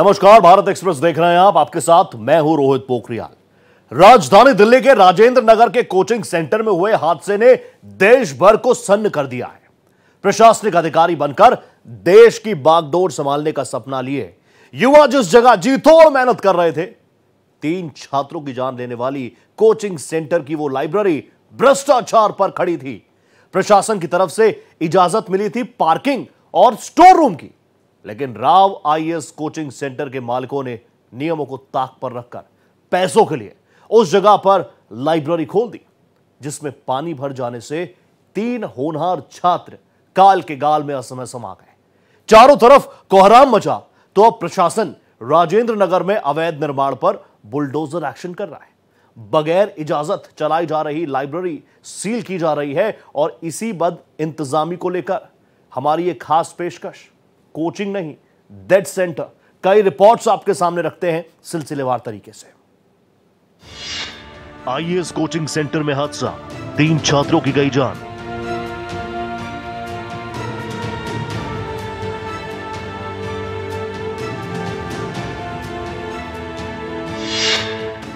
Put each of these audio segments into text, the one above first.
नमस्कार, भारत एक्सप्रेस देख रहे हैं आप। आपके साथ मैं हूं रोहित पोखरियाल। राजधानी दिल्ली के राजेंद्र नगर के कोचिंग सेंटर में हुए हादसे ने देश भर को सन्न कर दिया है। प्रशासनिक अधिकारी बनकर देश की बागडोर संभालने का सपना लिए युवा जिस जगह जी तोड़ मेहनत कर रहे थे, 3 छात्रों की जान लेने वाली कोचिंग सेंटर की वो लाइब्रेरी भ्रष्टाचार पर खड़ी थी। प्रशासन की तरफ से इजाजत मिली थी पार्किंग और स्टोर रूम की, लेकिन राव आईएएस कोचिंग सेंटर के मालिकों ने नियमों को ताक पर रखकर पैसों के लिए उस जगह पर लाइब्रेरी खोल दी, जिसमें पानी भर जाने से 3 होनहार छात्र काल के गाल में असमय समा गए। चारों तरफ कोहराम मचा तो अब प्रशासन राजेंद्र नगर में अवैध निर्माण पर बुलडोजर एक्शन कर रहा है। बगैर इजाजत चलाई जा रही लाइब्रेरी सील की जा रही है और इसी बद इंतजामी को लेकर हमारी एक खास पेशकश, कोचिंग नहीं डेड सेंटर, कई रिपोर्ट्स आपके सामने रखते हैं सिलसिलेवार तरीके से। आईएएस कोचिंग सेंटर में हादसा, 3 छात्रों की गई जान।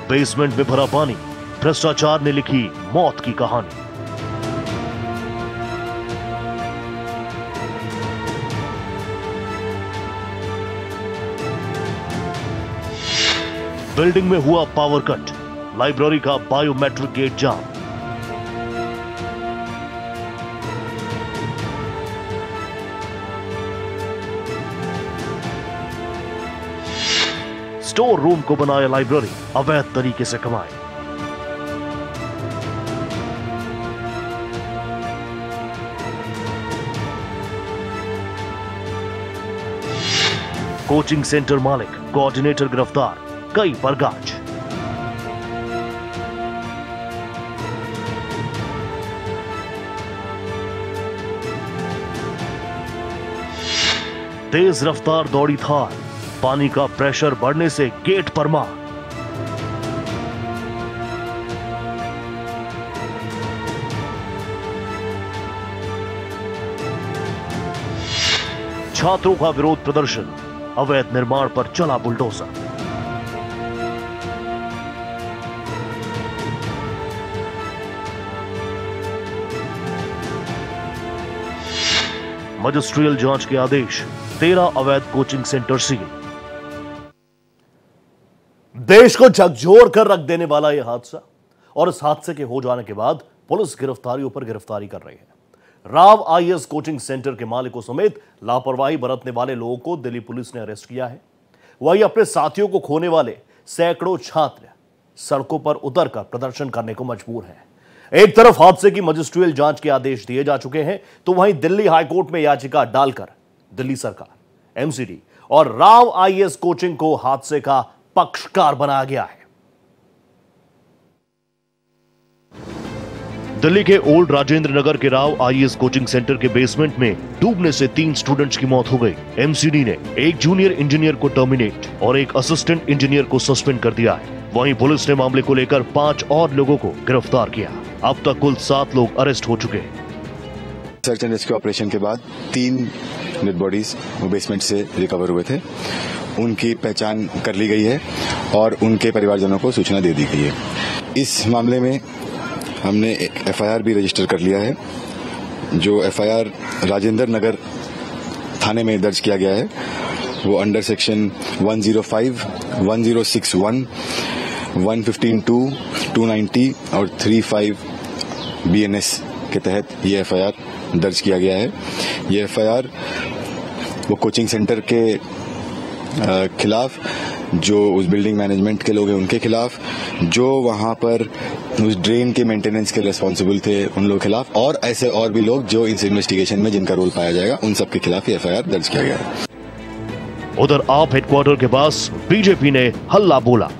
बेसमेंट में भरा पानी, भ्रष्टाचार ने लिखी मौत की कहानी। बिल्डिंग में हुआ पावर कट, लाइब्रेरी का बायोमेट्रिक गेट जाम। स्टोर रूम को बनाया लाइब्रेरी, अवैध तरीके से कमाए। कोचिंग सेंटर मालिक, कोऑर्डिनेटर गिरफ्तार, कई पर गाज। तेज रफ्तार दौड़ी थार, पानी का प्रेशर बढ़ने से गेट पर मार। छात्रों का विरोध प्रदर्शन, अवैध निर्माण पर चला बुलडोजर। मजिस्ट्रियल जांच के आदेश, 13 अवैध कोचिंग सेंटर सील। देश को झकझोर कर रख देने वाला यह हादसा, और इस हादसे के हो जाने के बाद पुलिस गिरफ्तारियों पर गिरफ्तारी कर रही है। राव आईएएस कोचिंग सेंटर के मालिकों समेत लापरवाही बरतने वाले लोगों को दिल्ली पुलिस ने अरेस्ट किया है। वहीं अपने साथियों को खोने वाले सैकड़ों छात्र सड़कों पर उतरकर प्रदर्शन करने को मजबूर हैं। एक तरफ हादसे की मजिस्ट्रियल जांच के आदेश दिए जा चुके हैं, तो वहीं दिल्ली हाईकोर्ट में याचिका डालकर दिल्ली सरकार, एमसीडी और राव आईएएस कोचिंग को हादसे का पक्षकार बनाया गया है। दिल्ली के ओल्ड राजेंद्र नगर के राव आईएएस कोचिंग सेंटर के बेसमेंट में डूबने से 3 स्टूडेंट्स की मौत हो गई। एमसीडी ने एक जूनियर इंजीनियर को टर्मिनेट और एक असिस्टेंट इंजीनियर को सस्पेंड कर दिया है। वहीं पुलिस ने मामले को लेकर 5 और लोगों को गिरफ्तार किया। अब तक कुल 7 लोग अरेस्ट हो चुके हैं। सर्च एंड रेस्क्यू ऑपरेशन के बाद 3 डेड बॉडीज बेसमेंट से रिकवर हुए थे। उनकी पहचान कर ली गई है और उनके परिवारजनों को सूचना दे दी गई है। इस मामले में हमने एफआईआर भी रजिस्टर कर लिया है। जो एफआईआर राजेंद्र नगर थाने में दर्ज किया गया है वो अंडर सेक्शन 105, 1061, 115(2), 290 और 35 BNS के तहत ये एफआईआर दर्ज किया गया है। ये एफआईआर वो कोचिंग सेंटर के खिलाफ, जो उस बिल्डिंग मैनेजमेंट के लोग हैं उनके खिलाफ, जो वहां पर उस ड्रेन के मेंटेनेंस के रिस्पॉन्सिबल थे उन लोगों के खिलाफ, और ऐसे और भी लोग जो इस इन्वेस्टिगेशन में जिनका रोल पाया जाएगा उन सबके खिलाफ ये एफआईआर दर्ज किया गया है। उधर आप हेडक्वार्टर के पास बीजेपी ने हल्ला बोला।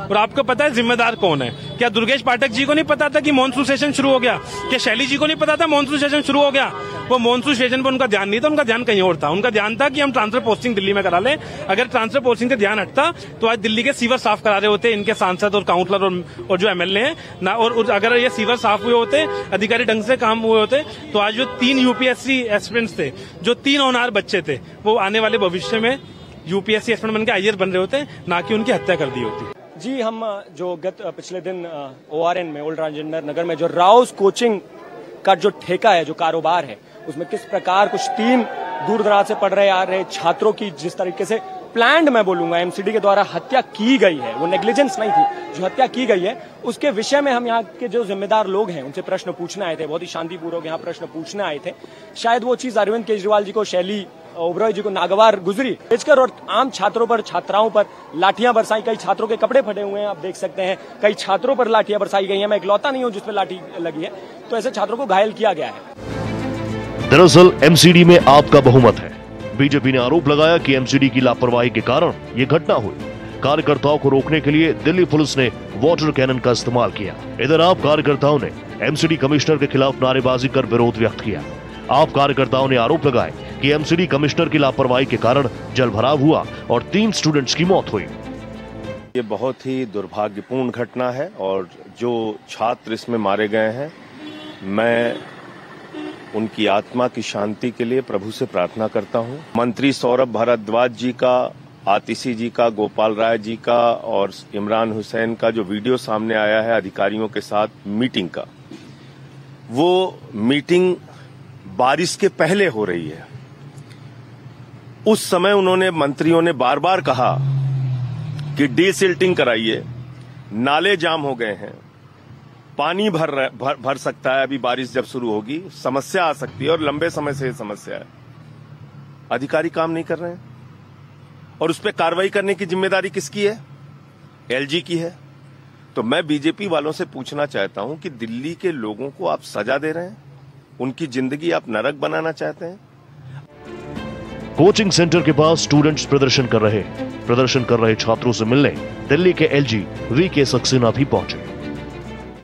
और आपको पता है जिम्मेदार कौन है? क्या दुर्गेश पाठक जी को नहीं पता था कि मॉनसून सेशन शुरू हो गया? क्या शैली जी को नहीं पता था मॉनसून सेशन शुरू हो गया? वो मॉनसून सेशन पर उनका ध्यान नहीं था, उनका ध्यान कहीं और था। उनका ध्यान था कि हम ट्रांसफर पोस्टिंग दिल्ली में करा लें। अगर ट्रांसफर पोस्टिंग से ध्यान हटता तो आज दिल्ली के सीवर साफ करा रहे होते इनके सांसद और काउंसलर और जो एमएलए हैं ना। और अगर ये सीवर साफ हुए होते, अधिकारी ढंग से काम हुए होते, तो आज जो 3 यूपीएससी एस्पिरेंट्स थे, जो 3 होनहार बच्चे थे, वो आने वाले भविष्य में यूपीएससी एस्पिरेंट बन के आईएएस बन रहे होते, ना कि उनकी हत्या कर दी होती। जी, हम जो पिछले दिन ओआरएन में, ओल्ड राजेंद्र नगर में जो राउस कोचिंग का जो ठेका है, जो कारोबार है, उसमें किस प्रकार कुछ 3 दूर दराज से पढ़ रहे आ रहे छात्रों की जिस तरीके से प्लान्ड, मैं बोलूंगा, एमसीडी के द्वारा हत्या की गई है, वो नेग्लिजेंस नहीं थी, जो हत्या की गई है, उसके विषय में हम यहाँ के जो जिम्मेदार लोग हैं उनसे प्रश्न पूछने आए थे। बहुत ही शांतिपूर्वक यहाँ प्रश्न पूछने आए थे। शायद वो चीज अरविंद केजरीवाल जी को, शैली ओबरॉय जी को नागवार गुजरी, बेचकर और आम छात्रों पर, छात्राओं पर लाठियां बरसाई। कई छात्रों के कपड़े फटे हुए हैं, आप देख सकते हैं। कई छात्रों पर लाठियां बरसाई गई हैं। मैं इकलौता नहीं हूं जिस पर लाठी लगी है, तो ऐसे छात्रों को घायल किया गया है। दरअसल एमसीडी में आपका बहुमत है। बीजेपी ने आरोप लगाया कि एमसीडी की लापरवाही के कारण ये घटना हुई। कार्यकर्ताओं को रोकने के लिए दिल्ली पुलिस ने वाटर कैनन का इस्तेमाल किया। इधर आप कार्यकर्ताओं ने एमसीडी कमिश्नर के खिलाफ नारेबाजी कर विरोध व्यक्त किया। आप कार्यकर्ताओं ने आरोप लगाए कि एमसीडी कमिश्नर की लापरवाही के कारण जलभराव हुआ और 3 स्टूडेंट्स की मौत हुई। ये बहुत ही दुर्भाग्यपूर्ण घटना है और जो छात्र इसमें मारे गए हैं, मैं उनकी आत्मा की शांति के लिए प्रभु से प्रार्थना करता हूं। मंत्री सौरभ भारद्वाज जी का, आतिशी जी का, गोपाल राय जी का और इमरान हुसैन का जो वीडियो सामने आया है अधिकारियों के साथ मीटिंग का, वो मीटिंग बारिश के पहले हो रही है। उस समय उन्होंने, मंत्रियों ने बार बार कहा कि डीसिल्टिंग कराइए, नाले जाम हो गए हैं, पानी भर सकता है, अभी बारिश जब शुरू होगी समस्या आ सकती है और लंबे समय से ये समस्या है। अधिकारी काम नहीं कर रहे हैं और उस पर कार्रवाई करने की जिम्मेदारी किसकी है? एलजी की है। तो मैं बीजेपी वालों से पूछना चाहता हूं कि दिल्ली के लोगों को आप सजा दे रहे हैं, उनकी जिंदगी आप नरक बनाना चाहते हैं। कोचिंग सेंटर के पास स्टूडेंट्स प्रदर्शन कर रहे छात्रों से मिलने दिल्ली के एलजी वीके सक्सेना भी पहुंचे।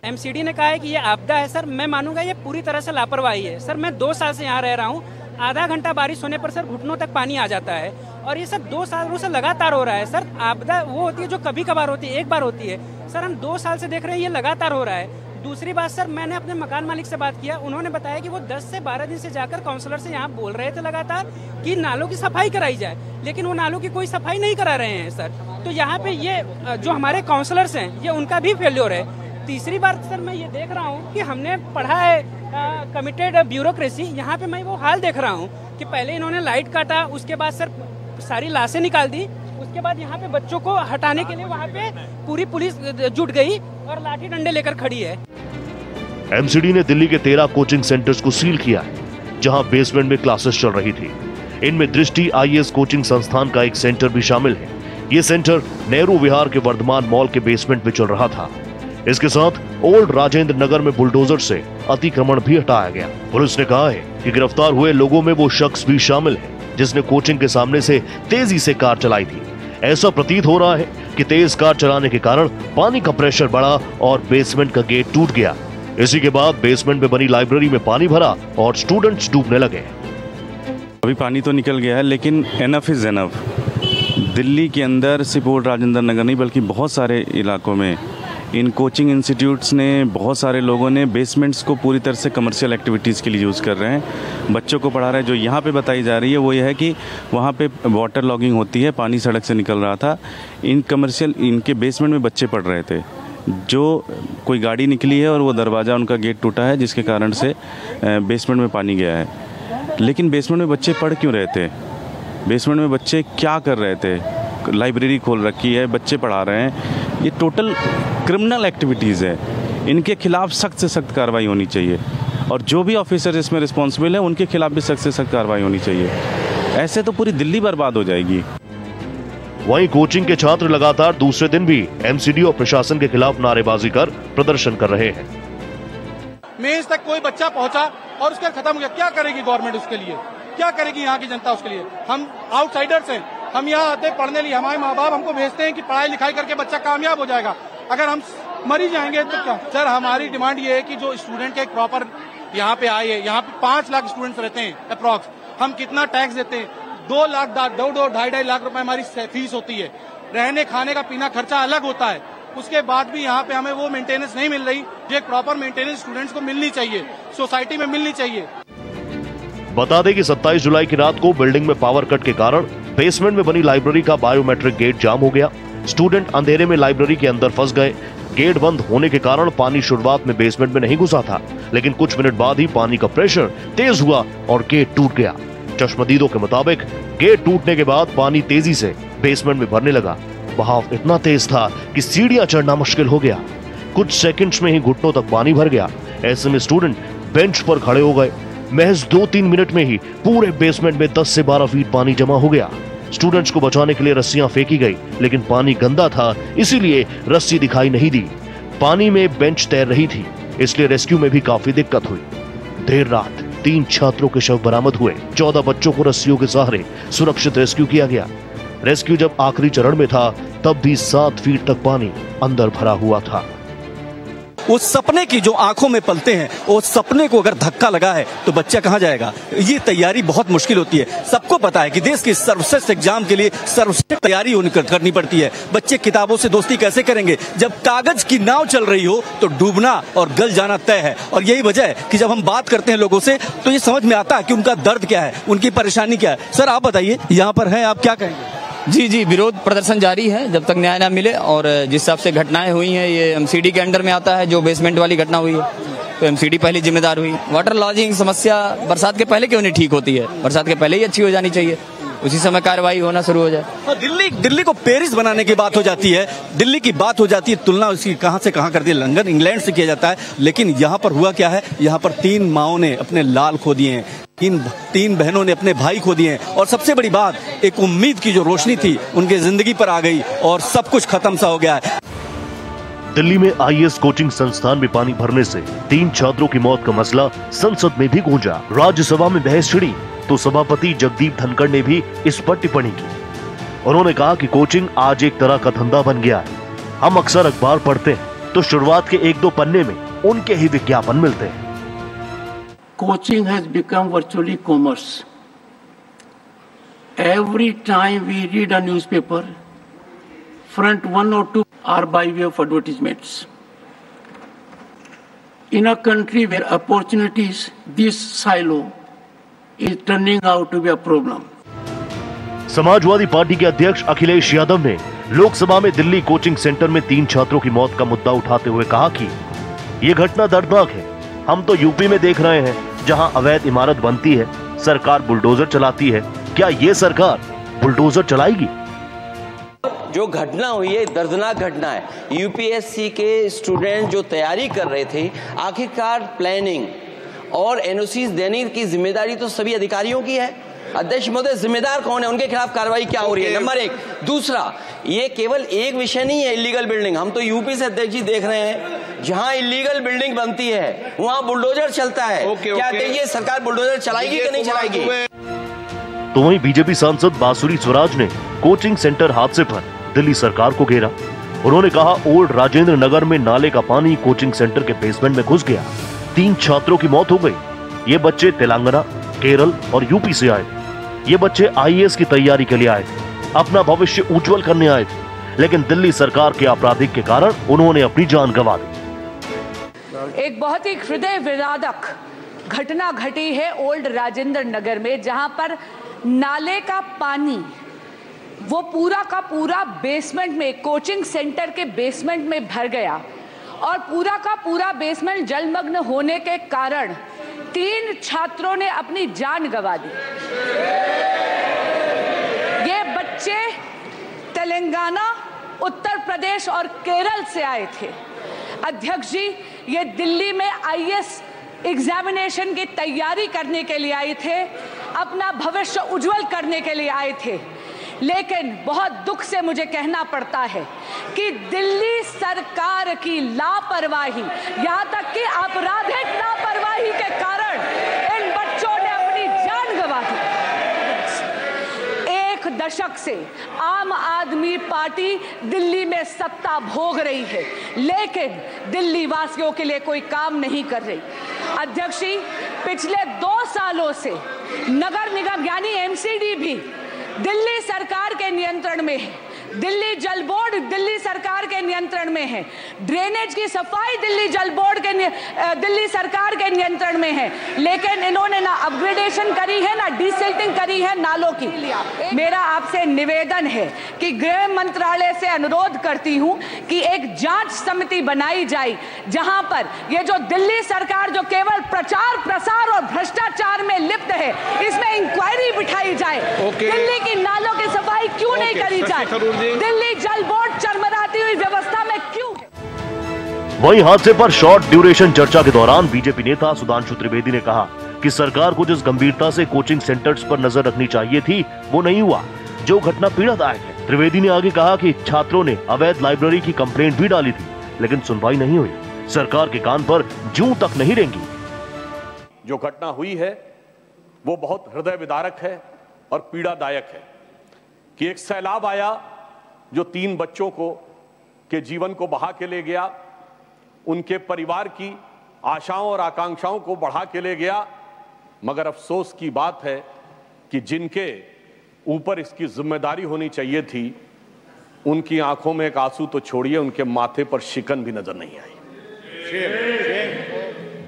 एमसीडी ने कहा है कि ये आपदा है। सर, मैं मानूंगा ये पूरी तरह से लापरवाही है। सर, मैं 2 साल से यहाँ रह रहा हूँ। आधा घंटा बारिश होने पर सर घुटनों तक पानी आ जाता है और ये सर 2 सालों से लगातार हो रहा है। सर, आपदा वो होती है जो कभी कभार होती है, एक बार होती है। सर, हम 2 साल से देख रहे हैं, ये लगातार हो रहा है। दूसरी बात सर, मैंने अपने मकान मालिक से बात किया, उन्होंने बताया कि वो 10 से 12 दिन से जाकर काउंसलर से यहाँ बोल रहे थे लगातार कि नालों की सफाई कराई जाए, लेकिन वो नालों की कोई सफाई नहीं करा रहे हैं सर। तो यहाँ पे ये जो हमारे काउंसलर्स हैं, ये उनका भी फेल्योर है। तीसरी बात सर, मैं ये देख रहा हूँ कि हमने पढ़ा है कमिटेड ब्यूरोक्रेसी, यहाँ पे मैं वो हाल देख रहा हूँ कि पहले इन्होंने लाइट काटा, उसके बाद सर सारी लाशें निकाल दी, उसके बाद यहाँ पे बच्चों को हटाने के लिए वहाँ पे पूरी पुलिस जुट गई और लाठी डंडे लेकर खड़ी है। एमसीडी ने दिल्ली के 13 कोचिंग सेंटर्स को सील किया है, जहां बेसमेंट में क्लासेस चल रही थी। इनमें दृष्टि आईएएस कोचिंग संस्थान का एक सेंटर भी शामिल है। ये सेंटर नेहरू विहार के वर्धमान मॉल के बेसमेंट में चल रहा था। इसके साथ ओल्ड राजेंद्र नगर में बुलडोजर से अतिक्रमण भी हटाया गया। पुलिस ने कहा है कि गिरफ्तार हुए लोगों में वो शख्स भी शामिल है जिसने कोचिंग के सामने से तेजी से कार चलाई थी। ऐसा प्रतीत हो रहा है कि तेज कार चलाने के कारण पानी का प्रेशर बढ़ा और बेसमेंट का गेट टूट गया। इसी के बाद बेसमेंट में बनी लाइब्रेरी में पानी भरा और स्टूडेंट्स डूबने लगे। अभी पानी तो निकल गया है, लेकिन एनफ इज एनफ। दिल्ली के अंदर सिर्फ ओल्ड राजेंद्र नगर नहीं बल्कि बहुत सारे इलाकों में इन कोचिंग इंस्टीट्यूट्स ने, बहुत सारे लोगों ने बेसमेंट्स को पूरी तरह से कमर्शियल एक्टिविटीज़ के लिए यूज़ कर रहे हैं। बच्चों को पढ़ा रहे हैं। जो यहाँ पे बताई जा रही है वो ये है कि वहाँ पे वाटर लॉगिंग होती है, पानी सड़क से निकल रहा था। इनके बेसमेंट में बच्चे पढ़ रहे थे। जो कोई गाड़ी निकली है और वो दरवाज़ा, उनका गेट टूटा है, जिसके कारण से बेसमेंट में पानी गया है। लेकिन बेसमेंट में बच्चे पढ़ क्यों रहे थे? बेसमेंट में बच्चे क्या कर रहे थे? लाइब्रेरी खोल रखी है, बच्चे पढ़ा रहे हैं। ये टोटल क्रिमिनल एक्टिविटीज़ है। इनके खिलाफ सख्त से सख्त कार्रवाई होनी चाहिए और जो भी ऑफिसर इसमें रिस्पॉन्सिबल है उनके खिलाफ भी सख्त से सख्त कार्रवाई होनी चाहिए। ऐसे तो पूरी दिल्ली बर्बाद हो जाएगी। वहीं कोचिंग के छात्र लगातार दूसरे दिन भी एमसीडी और प्रशासन के खिलाफ नारेबाजी कर प्रदर्शन कर रहे हैं। मेंस तक कोई बच्चा पहुंचा और उसका खत्म हो गया। क्या करेगी गवर्नमेंट उसके लिए? क्या करेगी यहाँ की जनता उसके लिए? हम आउटसाइडर्स हैं, हम यहाँ आते पढ़ने लिए। हमारे माँ बाप हमको भेजते हैं कि पढ़ाई लिखाई करके बच्चा कामयाब हो जाएगा। अगर हम मर ही जाएंगे तो क्या? सर, हमारी डिमांड ये है कि जो स्टूडेंट के एक प्रॉपर यहाँ पे आए हैं, यहाँ पे 5 लाख स्टूडेंट्स रहते हैं अप्रॉक्स। हम कितना टैक्स देते हैं? 2 लाख, 2.5 लाख रुपए हमारी फीस होती है। रहने खाने का पीना खर्चा अलग होता है। उसके बाद भी यहाँ पे हमें वो मेंटेनेंस नहीं मिल रही जो एक प्रॉपर मेंटेनेंस स्टूडेंट्स को मिलनी चाहिए, सोसाइटी में मिलनी चाहिए। बता दें कि 27 जुलाई की रात को बिल्डिंग में पावर कट के कारण बेसमेंट में बनी लाइब्रेरी का बायोमेट्रिक गेट जाम हो गया। स्टूडेंट अंधेरे में लाइब्रेरी के अंदर फंस गए। गेट बंद होने के कारण पानी शुरुआत में बेसमेंट में नहीं घुसा था, लेकिन कुछ मिनट बाद ही पानी का प्रेशर तेज हुआ और गेट टूट गया। चश्मदीदों के मुताबिक गेट टूटने के बाद पानी तेजी से बेसमेंट में भरने लगा। बहाव इतना तेज था कि सीढ़ियां चढ़ना मुश्किल हो गया। कुछ सेकंड्स में ही घुटनों तक पानी भर गया। ऐसे में स्टूडेंट बेंच पर खड़े हो गए। महज 2-3 मिनट में ही पूरे बेसमेंट में 10 से 12 फीट पानी जमा हो गया। स्टूडेंट्स को बचाने के लिए रस्सियां फेंकी गई, लेकिन पानी गंदा था, इसीलिए रस्सी दिखाई नहीं दी। पानी में बेंच तैर रही थी, इसलिए रेस्क्यू में भी काफी दिक्कत हुई। देर रात 3 छात्रों के शव बरामद हुए। 14 बच्चों को रस्सियों के सहारे सुरक्षित रेस्क्यू किया गया। रेस्क्यू जब आखिरी चरण में था, तब भी 7 फीट तक पानी अंदर भरा हुआ था। उस सपने की जो आंखों में पलते हैं, उस सपने को अगर धक्का लगा है तो बच्चा कहां जाएगा। ये तैयारी बहुत मुश्किल होती है। सबको पता है कि देश की सर्वश्रेष्ठ एग्जाम के लिए सर्वश्रेष्ठ तैयारी करनी पड़ती है। बच्चे किताबों से दोस्ती कैसे करेंगे जब कागज की नाव चल रही हो तो डूबना और गल जाना तय है। और यही वजह है कि जब हम बात करते हैं लोगों से तो ये समझ में आता है कि उनका दर्द क्या है, उनकी परेशानी क्या है। सर आप बताइए, यहाँ पर है, आप क्या कहेंगे? जी, विरोध प्रदर्शन जारी है जब तक न्याय न मिले। और जिस हिसाब से घटनाएं हुई हैं, ये एमसीडी के अंडर में आता है। जो बेसमेंट वाली घटना हुई है तो एमसीडी पहली जिम्मेदार हुई। वाटर लॉजिंग समस्या बरसात के पहले क्यों नहीं ठीक होती है? बरसात के पहले ही अच्छी हो जानी चाहिए, उसी समय कार्रवाई होना शुरू हो जाए। दिल्ली को पेरिस बनाने की बात हो जाती है, दिल्ली की बात हो जाती है, तुलना उसकी कहां से कहां कर दी। लंदन इंग्लैंड से किया जाता है, लेकिन यहाँ पर हुआ क्या है? यहाँ पर 3 माओं ने अपने लाल खो दिए हैं, 3 बहनों ने अपने भाई खो दिए हैं। और सबसे बड़ी बात, एक उम्मीद की जो रोशनी थी उनके जिंदगी पर आ गई और सब कुछ खत्म सा हो गया है। दिल्ली में आईएएस कोचिंग संस्थान में पानी भरने से 3 छात्रों की मौत का मसला संसद में भी गूंजा। राज्यसभा में बहस छिड़ी तो सभापति जगदीप धनखड़ ने भी इस पर टिप्पणी की। उन्होंने कहा कि कोचिंग आज एक तरह का धंधा बन गया है। हम अक्सर अखबार पढ़ते हैं तो शुरुआत के 1-2 पन्ने में उनके ही विज्ञापन मिलते हैं। Coaching has become virtually commerce. Every time we read a newspaper, front 1 or 2 are by way of advertisements. In a country where opportunities, this silo is turning out to be a problem. Samajwadi party के अध्यक्ष अखिलेश यादव ने लोकसभा में Delhi coaching centre में 3 छात्रों की मौत का मुद्दा उठाते हुए कहा कि ये घटना दर्दनाक है। हम तो यूपी में देख रहे हैं जहां अवैध इमारत बनती है, सरकार बुलडोजर चलाती है। क्या ये सरकार बुलडोजर चलाएगी? जो घटना हुई है दर्दनाक घटना है। यूपीएससी के स्टूडेंट जो तैयारी कर रहे थे, आखिरकार प्लानिंग और एनओसी देने की जिम्मेदारी तो सभी अधिकारियों की है। अध्यक्ष महोदय, जिम्मेदार कौन है? उनके खिलाफ कार्रवाई क्या हो रही है? नंबर 1। दूसरा, ये केवल एक विषय नहीं है इलीगल बिल्डिंग। हम तो यूपी से अध्यक्ष जी देख रहे हैं, जहां इलीगल बिल्डिंग बनती है वहां बुलडोजर चलता है। क्या ये सरकार बुलडोजर चलाएगी कि नहीं चलाएगी? तो वहीं बीजेपी सांसद बांसुरी स्वराज ने कोचिंग सेंटर हादसे पर दिल्ली सरकार को घेरा। उन्होंने कहा, ओल्ड राजेंद्र नगर में नाले का पानी कोचिंग सेंटर के बेसमेंट में घुस गया, 3 छात्रों की मौत हो गई। ये बच्चे तेलंगाना, केरल और यूपी से आए थे। ये बच्चे आईएएस की तैयारी के लिए आए थे, अपना भविष्य उज्जवल करने आए थे, लेकिन दिल्ली सरकार के आपराधिक के कारण उन्होंने अपनी जान गंवा दी। एक बहुत ही हृदय विदारक घटना घटी है ओल्ड राजेंद्र नगर में, जहां पर नाले का पानी वो पूरा का पूरा बेसमेंट में, कोचिंग सेंटर के बेसमेंट में भर गया और पूरा का पूरा बेसमेंट जलमग्न होने के कारण 3 छात्रों ने अपनी जान गंवा दी। ये बच्चे तेलंगाना, उत्तर प्रदेश और केरल से आए थे। अध्यक्ष जी, ये दिल्ली में आईएएस एग्जामिनेशन की तैयारी करने के लिए आए थे, अपना भविष्य उज्जवल करने के लिए आए थे। लेकिन बहुत दुख से मुझे कहना पड़ता है कि दिल्ली सरकार की लापरवाही, यहाँ तक कि आपराधिक लापरवाही के कारण इन बच्चों ने अपनी जान गंवा दी। 1 दशक से आम आदमी पार्टी दिल्ली में सत्ता भोग रही है, लेकिन दिल्ली वासियों के लिए कोई काम नहीं कर रही। अध्यक्ष जी, पिछले 2 सालों से नगर निगम यानी एमसीडी भी दिल्ली सरकार के नियंत्रण में है। दिल्ली जल बोर्ड दिल्ली सरकार के नियंत्रण में है, ड्रेनेज की सफाई दिल्ली जल बोर्ड के दिल्ली सरकार के नियंत्रण में है, लेकिन इन्होंने ना अपग्रेडेशन करी है ना डिसिल्टिंग करी है नालों की। मेरा आपसे निवेदन है कि गृह मंत्रालय से अनुरोध करती हूं कि एक जांच समिति बनाई जाए जहां पर ये जो दिल्ली सरकार जो केवल प्रचार प्रसार और भ्रष्टाचार में लिप्त है, इसमें इंक्वायरी बिठाई जाए। दिल्ली की नालों की सफाई क्यों नहीं करी जाए? दिल्ली जल बोर्ड चरमराती हुई व्यवस्था में क्यों? वहीं हादसे पर शॉर्ट ड्यूरेशन चर्चा के दौरान बीजेपी नेता सुधांशु त्रिवेदी ने कहा कि सरकार को जिस गंभीरता से कोचिंग सेंटर्स पर नजर रखनी चाहिए थी वो नहीं हुआ, जो घटना पीड़ादायक है। त्रिवेदी ने आगे कहा कि छात्रों ने अवैध लाइब्रेरी की कंप्लेंट भी डाली थी, लेकिन सुनवाई नहीं हुई। सरकार के कान पर जूं तक नहीं रेंगी। जो घटना हुई है वो बहुत हृदय विदारक है और पीड़ादायक है कि एक सैलाब आया जो 3 बच्चों के जीवन को बहा के ले गया, उनके परिवार की आशाओं और आकांक्षाओं को बढ़ा के ले गया। मगर अफसोस की बात है कि जिनके ऊपर इसकी जिम्मेदारी होनी चाहिए थी, उनकी आंखों में एक आंसू तो छोड़िए, उनके माथे पर शिकन भी नजर नहीं आई।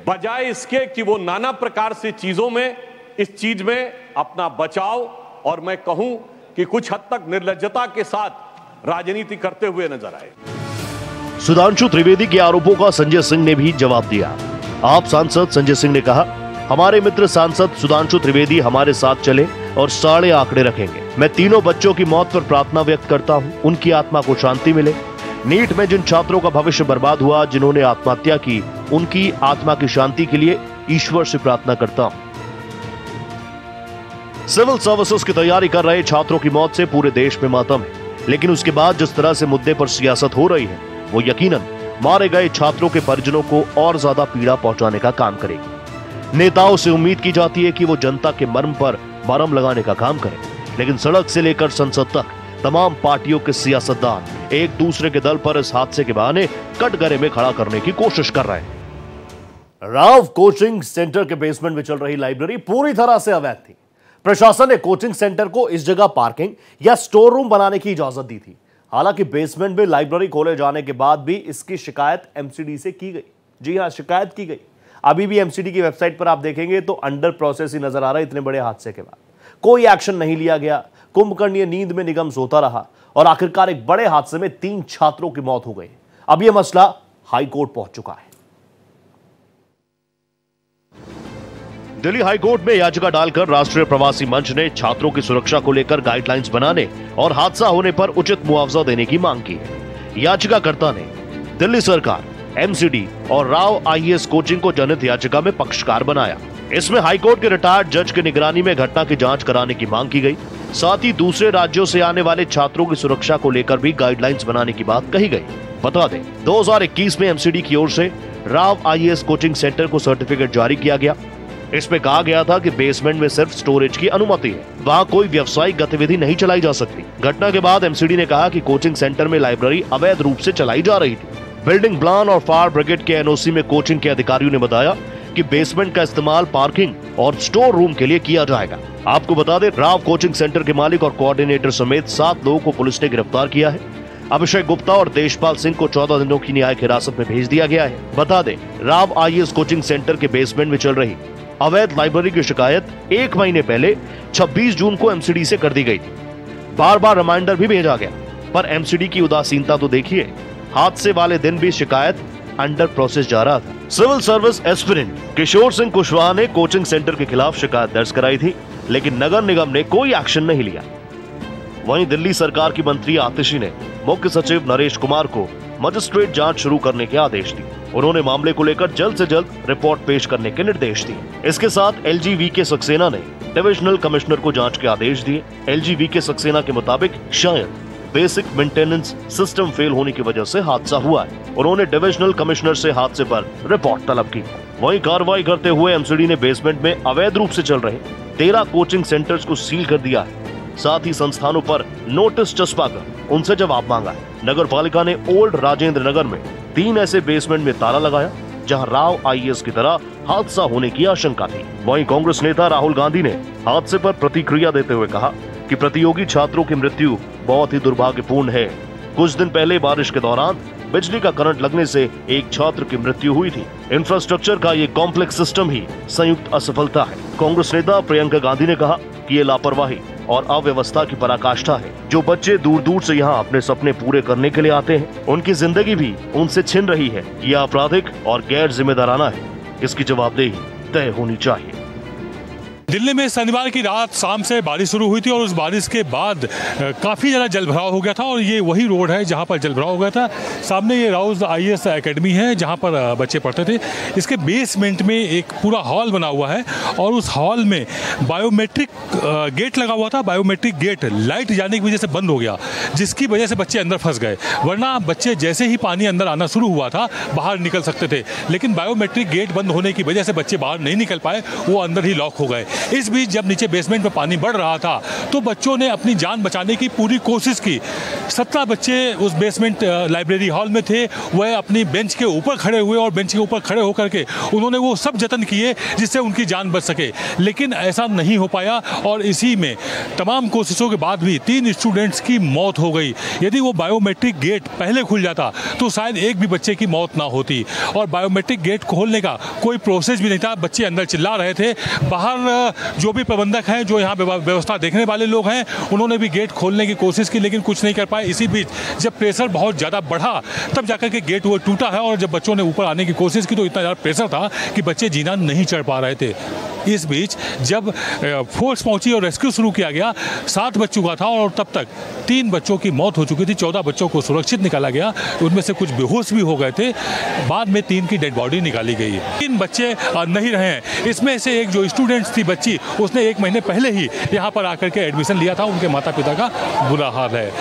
बजाय इसके कि वो नाना प्रकार से चीजों में इस चीज में अपना बचाव और मैं कहूं कि कुछ हद तक निर्लज्जता के साथ राजनीति करते हुए नजर आए। सुधांशु त्रिवेदी के आरोपों का संजय सिंह ने भी जवाब दिया। आप सांसद संजय सिंह ने कहा, हमारे मित्र सांसद सुधांशु त्रिवेदी हमारे साथ चले और सारे आंकड़े रखेंगे। मैं तीनों बच्चों की मौत पर प्रार्थना व्यक्त करता हूं, उनकी आत्मा को शांति मिले। नीट में जिन छात्रों का भविष्य बर्बाद हुआ, जिन्होंने आत्महत्या की, उनकी आत्मा की शांति के लिए ईश्वर से प्रार्थना करता हूं। सिविल सर्विसेज की तैयारी कर रहे छात्रों की मौत से पूरे देश में मातम है, लेकिन उसके बाद जिस तरह से मुद्दे पर सियासत हो रही है, वो यकीनन मारे गए छात्रों के परिजनों को और ज्यादा पीड़ा पहुंचाने का काम करेगी। नेताओं से उम्मीद की जाती है कि वो जनता के मर्म पर मरहम लगाने का काम करें, लेकिन सड़क से लेकर संसद तक तमाम पार्टियों के सियासतदान एक दूसरे के दल पर इस हादसे के बहाने कटघरे में खड़ा करने की कोशिश कर रहे हैं। राव कोचिंग सेंटर के बेसमेंट में चल रही लाइब्रेरी पूरी तरह से अवैध थी। प्रशासन ने कोचिंग सेंटर को इस जगह पार्किंग या स्टोर रूम बनाने की इजाजत दी थी। हालांकि बेसमेंट में लाइब्रेरी खोले जाने के बाद भी इसकी शिकायत एमसीडी से की गई। जी हां, शिकायत की गई। अभी भी एमसीडी की वेबसाइट पर आप देखेंगे तो अंडर प्रोसेस ही नजर आ रहा है। इतने बड़े हादसे के बाद कोई एक्शन नहीं लिया गया। कुंभकर्णीय नींद में निगम सोता रहा और आखिरकार एक बड़े हादसे में 3 छात्रों की मौत हो गई। अब यह मसला हाई कोर्ट पहुंच चुका है। दिल्ली हाईकोर्ट में याचिका डालकर राष्ट्रीय प्रवासी मंच ने छात्रों की सुरक्षा को लेकर गाइडलाइंस बनाने और हादसा होने पर उचित मुआवजा देने की मांग की है। याचिकाकर्ता ने दिल्ली सरकार, एमसीडी और राव आईएएस कोचिंग को जनहित याचिका में पक्षकार बनाया। इसमें हाईकोर्ट के रिटायर्ड जज की निगरानी में घटना की जांच कराने की मांग की गई। साथ ही दूसरे राज्यों से आने वाले छात्रों की सुरक्षा को लेकर भी गाइडलाइंस बनाने की बात कही गई। बता दें, 2021 में एमसीडी की ओर से राव आईएएस कोचिंग सेंटर को सर्टिफिकेट जारी किया गया। इसमें कहा गया था कि बेसमेंट में सिर्फ स्टोरेज की अनुमति है, वहां कोई व्यावसायिक गतिविधि नहीं चलाई जा सकती। घटना के बाद एमसीडी ने कहा कि कोचिंग सेंटर में लाइब्रेरी अवैध रूप से चलाई जा रही थी। बिल्डिंग प्लान और फायर ब्रिगेड के एनओसी में कोचिंग के अधिकारियों ने बताया कि बेसमेंट का इस्तेमाल पार्किंग और स्टोर रूम के लिए किया जाएगा। आपको बता दें, राव कोचिंग सेंटर के मालिक और कोऑर्डिनेटर समेत 7 लोगों को पुलिस ने गिरफ्तार किया है। अभिषेक गुप्ता और देशपाल सिंह को 14 दिनों की न्यायिक हिरासत में भेज दिया गया है। बता दें, राव आईएएस कोचिंग सेंटर के बेसमेंट में चल रही अवैध लाइब्रेरी की शिकायत 1 महीने पहले 26 जून को एमसीडी से कर दी गई थी। बार बार रिमाइंडर भी भेजा गया, पर एमसीडी की उदासीनता तो देखिए। हादसे वाले दिन भी शिकायत अंडर प्रोसेस जा रहा था। Civil service aspirant Kishore Singh Kushwaha ने कोचिंग सेंटर के खिलाफ शिकायत दर्ज कराई थी, लेकिन नगर निगम ने कोई एक्शन नहीं लिया। वहीं दिल्ली सरकार की मंत्री आतिशी ने मुख्य सचिव नरेश कुमार को मजिस्ट्रेट जांच शुरू करने के आदेश दिए। उन्होंने मामले को लेकर जल्द से जल्द रिपोर्ट पेश करने के निर्देश दिए। इसके साथ एलजीवीके सक्सेना ने डिविजनल कमिश्नर को जांच के आदेश दिए। एलजीवीके सक्सेना के मुताबिक शायद बेसिक मेंटेनेंस सिस्टम फेल होने की वजह से हादसा हुआ है। उन्होंने डिविजनल कमिश्नर से हादसे पर रिपोर्ट तलब की। वहीं कार्रवाई करते हुए एमसीडी ने बेसमेंट में अवैध रूप से चल रहे 13 कोचिंग सेंटर्स को सील कर दिया है। साथ ही संस्थानों पर नोटिस चस्पा कर उनसे जवाब मांगा है। नगर पालिका ने ओल्ड राजेंद्र नगर में 3 ऐसे बेसमेंट में ताला लगाया जहां राव आईएएस की तरह हादसा होने की आशंका थी। वहीं कांग्रेस नेता राहुल गांधी ने हादसे पर प्रतिक्रिया देते हुए कहा कि प्रतियोगी छात्रों की मृत्यु बहुत ही दुर्भाग्यपूर्ण है। कुछ दिन पहले बारिश के दौरान बिजली का करंट लगने से एक छात्र की मृत्यु हुई थी। इंफ्रास्ट्रक्चर का ये कॉम्प्लेक्स सिस्टम ही संयुक्त असफलता है। कांग्रेस नेता प्रियंका गांधी ने कहा कि ये लापरवाही और अव्यवस्था की पराकाष्ठा है। जो बच्चे दूर दूर से यहाँ अपने सपने पूरे करने के लिए आते हैं, उनकी जिंदगी भी उनसे छिन रही है। यह आपराधिक और गैर जिम्मेदाराना है। इसकी जवाबदेही तय होनी चाहिए। दिल्ली में शनिवार की रात शाम से बारिश शुरू हुई थी और उस बारिश के बाद काफ़ी ज़्यादा जलभराव हो गया था और ये वही रोड है जहाँ पर जलभराव हो गया था। सामने ये राउज IAS एकेडमी है जहाँ पर बच्चे पढ़ते थे। इसके बेसमेंट में एक पूरा हॉल बना हुआ है और उस हॉल में बायोमेट्रिक गेट लगा हुआ था। बायोमेट्रिक गेट लाइट जाने की वजह से बंद हो गया, जिसकी वजह से बच्चे अंदर फंस गए। वरना बच्चे जैसे ही पानी अंदर आना शुरू हुआ था बाहर निकल सकते थे, लेकिन बायोमेट्रिक गेट बंद होने की वजह से बच्चे बाहर नहीं निकल पाए, वो अंदर ही लॉक हो गए। इस बीच जब नीचे बेसमेंट में पानी बढ़ रहा था तो बच्चों ने अपनी जान बचाने की पूरी कोशिश की। 17 बच्चे उस बेसमेंट लाइब्रेरी हॉल में थे। वह अपनी बेंच के ऊपर खड़े हुए और बेंच के ऊपर खड़े होकर के उन्होंने वो सब जतन किए जिससे उनकी जान बच सके, लेकिन ऐसा नहीं हो पाया और इसी में तमाम कोशिशों के बाद भी 3 स्टूडेंट्स की मौत हो गई। यदि वो बायोमेट्रिक गेट पहले खुल जाता तो शायद एक भी बच्चे की मौत ना होती। और बायोमेट्रिक गेट खोलने का कोई प्रोसेस भी नहीं था। बच्चे अंदर चिल्ला रहे थे। बाहर जो भी प्रबंधक हैं, जो यहाँ व्यवस्था देखने वाले लोग हैं, उन्होंने भी गेट खोलने की कोशिश की, लेकिन कुछ नहीं कर पाए। इसी बीच जब प्रेशर बहुत ज़्यादा बढ़ा तब जाकर के गेट वो टूटा है और जब बच्चों ने ऊपर आने की कोशिश की तो इतना ज़्यादा प्रेशर था कि बच्चे जीना नहीं चढ़ पा रहे थे। इस बीच जब फोर्स पहुंची और रेस्क्यू शुरू किया गया, 7 बच चुका था और तब तक 3 बच्चों की मौत हो चुकी थी। 14 बच्चों को सुरक्षित निकाला गया, उनमें से कुछ बेहोश भी हो गए थे। बाद में 3 की डेड बॉडी निकाली गई। 3 बच्चे नहीं रहे हैं। इसमें से एक जो स्टूडेंट्स थी बच्ची, उसने 1 महीने पहले ही यहाँ पर आकर के एडमिशन लिया था। उनके माता पिता का बुरा हाल है।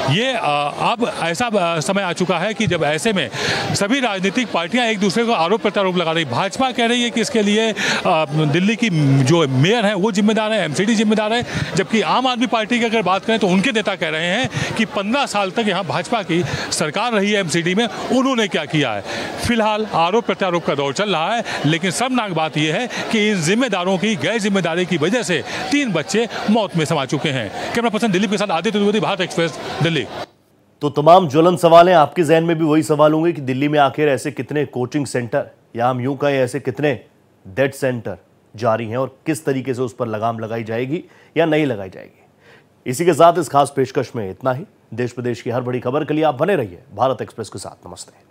ये अब ऐसा समय आ चुका है कि जब ऐसे में सभी राजनीतिक पार्टियां एक दूसरे को आरोप प्रत्यारोप लगा रही। भाजपा कह रही है कि इसके लिए दिल्ली की जो मेयर है वो जिम्मेदार है, MCD जिम्मेदार है, जबकि आम आदमी पार्टी की अगर बात करें तो उनके नेता कह रहे हैं कि 15 साल तक यहाँ भाजपा की सरकार रही है MCD में, उन्होंने क्या किया है। फिलहाल आरोप प्रत्यारोप का दौर चल रहा है, लेकिन शर्मनाक बात यह है कि इन जिम्मेदारों की गैर जिम्मेदारी की वजह से 3 बच्चे मौत में समा चुके हैं। कैमरा पर्सन दिलीप के साथ आदित्य द्विवेदी, भारत एक्सप्रेस, दिल्ली। तो तमाम ज्वलन सवाल हैं। आपके जहन में भी वही सवाल होंगे कि दिल्ली में आखिर ऐसे कितने कोचिंग सेंटर या हम यूं कहें ऐसे कितने डेट सेंटर जारी हैं और किस तरीके से उस पर लगाम लगाई जाएगी या नहीं लगाई जाएगी। इसी के साथ इस खास पेशकश में इतना ही। देश प्रदेश की हर बड़ी खबर के लिए आप बने रहिए भारत एक्सप्रेस के साथ। नमस्ते।